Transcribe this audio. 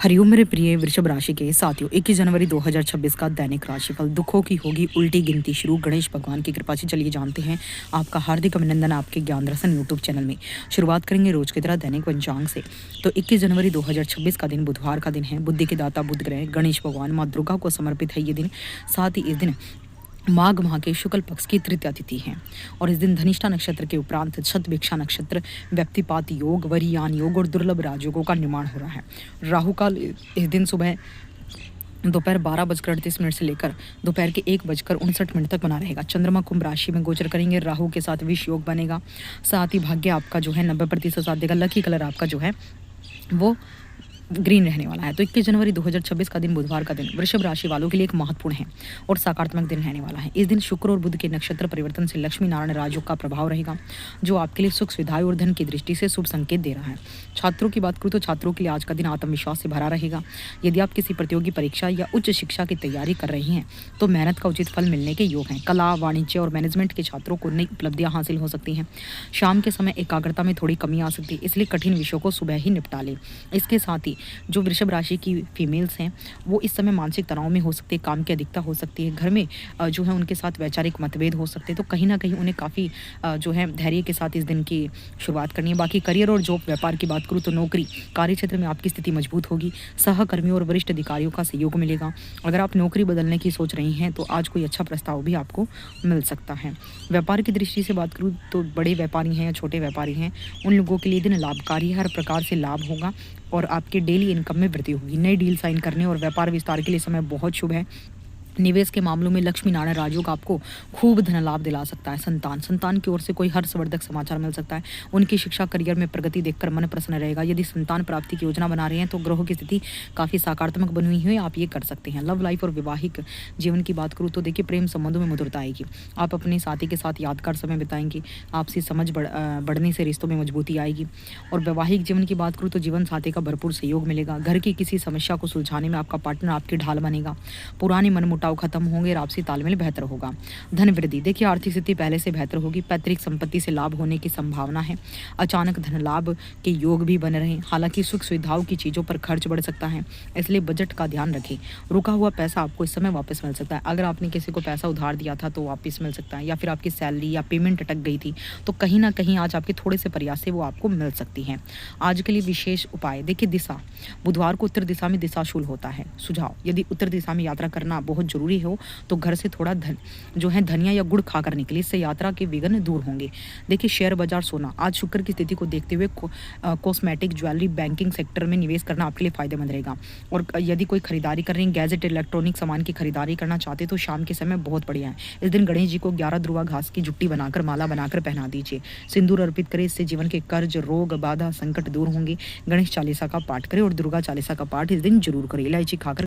हरिओम मेरे प्रिय वृषभ राशि के साथियों, 21 जनवरी 2026 का दैनिक राशिफल। दुखों की होगी उल्टी गिनती शुरू, गणेश भगवान की कृपा से। चलिए जानते हैं। आपका हार्दिक अभिनंदन आपके ज्ञान दर्शन यूट्यूब चैनल में। शुरुआत करेंगे रोज की तरह दैनिक पंचांग से। तो 21 जनवरी 2026 का दिन बुधवार का दिन है। बुद्धि के दाता बुध ग्रह गणेश भगवान माँ दुर्गा को समर्पित है ये दिन। साथ ही इस दिन माघ माह के शुक्ल पक्ष की तृतीया तिथि है और इस दिन धनिष्ठा नक्षत्र के उपरांत शतभिक्षा नक्षत्र, व्यक्तिपात योग, वरियान योग और दुर्लभ राजयोगों का निर्माण हो रहा है। राहु काल इस दिन सुबह दोपहर 12:38 से लेकर दोपहर के 1:59 तक बना रहेगा। चंद्रमा कुंभ राशि में गोचर करेंगे। राहु के साथ विष योग बनेगा। साथ ही भाग्य आपका जो है 90% साथ देगा। लकी कलर आपका जो है वो ग्रीन रहने वाला है। तो 21 जनवरी 2026 का दिन बुधवार का दिन वृषभ राशि वालों के लिए एक महत्वपूर्ण है और सकारात्मक दिन रहने वाला है। इस दिन शुक्र और बुध के नक्षत्र परिवर्तन से लक्ष्मी नारायण राजयोग का प्रभाव रहेगा, जो आपके लिए सुख सुविधाएं और धन की दृष्टि से शुभ संकेत दे रहा है। छात्रों की बात करूँ तो छात्रों के लिए आज का दिन आत्मविश्वास से भरा रहेगा। यदि आप किसी प्रतियोगी परीक्षा या उच्च शिक्षा की तैयारी कर रही हैं तो मेहनत का उचित फल मिलने के योग हैं। कला, वाणिज्य और मैनेजमेंट के छात्रों को नई उपलब्धियां हासिल हो सकती हैं। शाम के समय एकाग्रता में थोड़ी कमी आ सकती है, इसलिए कठिन विषयों को सुबह ही निपटा लें। इसके साथ ही जो वृषभ राशि की फीमेल्स हैं वो इस समय मानसिक तनाव में हो सकती है, काम की अधिकता हो सकती है, घर में जो है उनके साथ वैचारिक मतभेद हो सकते हैं। तो कहीं ना कहीं उन्हें काफ़ी जो है धैर्य के साथ इस दिन की शुरुआत करनी है। बाकी करियर और जॉब व्यापार की बात करूँ तो नौकरी कार्य क्षेत्र में आपकी स्थिति मजबूत होगी। सहकर्मियों और वरिष्ठ अधिकारियों का सहयोग मिलेगा। अगर आप नौकरी बदलने की सोच रही हैं तो आज कोई अच्छा प्रस्ताव भी आपको मिल सकता है। व्यापार की दृष्टि से बात करूँ तो बड़े व्यापारी हैं या छोटे व्यापारी हैं, उन लोगों के लिए दिन लाभकारी है। हर प्रकार से लाभ होगा और आपके डेली इनकम में वृद्धि होगी। नई डील साइन करने और व्यापार विस्तार के लिए समय बहुत शुभ है। निवेश के मामलों में लक्ष्मी नारायण राजयोग आपको खूब धन लाभ दिला सकता है। संतान की ओर से कोई हर्षवर्धक समाचार मिल सकता है। उनकी शिक्षा करियर में प्रगति देखकर मन प्रसन्न रहेगा। यदि संतान प्राप्ति की योजना बना रहे हैं तो ग्रहों की स्थिति काफ़ी सकारात्मक बनी हुई है, आप ये कर सकते हैं। लव लाइफ और वैवाहिक जीवन की बात करूँ तो देखिए प्रेम संबंधों में मधुरता आएगी। आप अपने साथी के साथ यादगार समय बिताएंगे। आपसी समझ बढ़ने से रिश्तों में मजबूती आएगी। और वैवाहिक जीवन की बात करूँ तो जीवन साथी का भरपूर सहयोग मिलेगा। घर की किसी समस्या को सुलझाने में आपका पार्टनर आपकी ढाल बनेगा। पुराने मनमुटाव खत्म होंगे और आपसी तालमेल बेहतर होगा। धन वृद्धि देखिए आर्थिक स्थिति पहले से बेहतर होगी। पैतृक संपत्ति से लाभ होने की संभावना है। अचानक धन लाभ के योग भी बन रहे हैं। हालांकि सुख सुविधाओं की चीज़ों पर खर्च बढ़ सकता है, इसलिए बजट का ध्यान रखें। रुका हुआ पैसा आपको इस समय वापस मिल सकता है। अगर आपने किसी को पैसा उधार दिया था तो वापस मिल सकता है, या फिर आपकी सैलरी या पेमेंट अटक गई थी तो कहीं ना कहीं आज आपके थोड़े से प्रयास से वो आपको मिल सकती है। आज के लिए विशेष उपाय देखिए दिशा, बुधवार को उत्तर दिशा में दिशाशूल होता है। सुझाव, यदि उत्तर दिशा में यात्रा करना बहुत जरूरी हो तो घर से थोड़ा धनिया या गुड़ खाकर निकले, इससे यात्रा के विघ्न दूर होंगे। देखिए शेयर बाजार, सोना, आज शुक्र की स्थिति को देखते हुए कॉस्मेटिक, ज्वेलरी, बैंकिंग सेक्टर में निवेश करना आपके लिए फायदेमंद रहेगा। और यदि कोई खरीदारी कर रहे हैं, गैजेट, इलेक्ट्रॉनिक सामान की खरीदारी करना चाहते तो शाम के समय बहुत बढ़िया है। इस दिन गणेश जी को 11 ध्रुवा घास की जुट्टी बनाकर माला बनाकर पहना दीजिए। सिंदूर अर्पित करें, इससे जीवन के कर्ज, रोग, बाधा, संकट दूर होंगे। गणेश चालीसा का पाठ करें और दुर्गा चालीसा का पाठ इस दिन जरूर करें। इलायची खाकर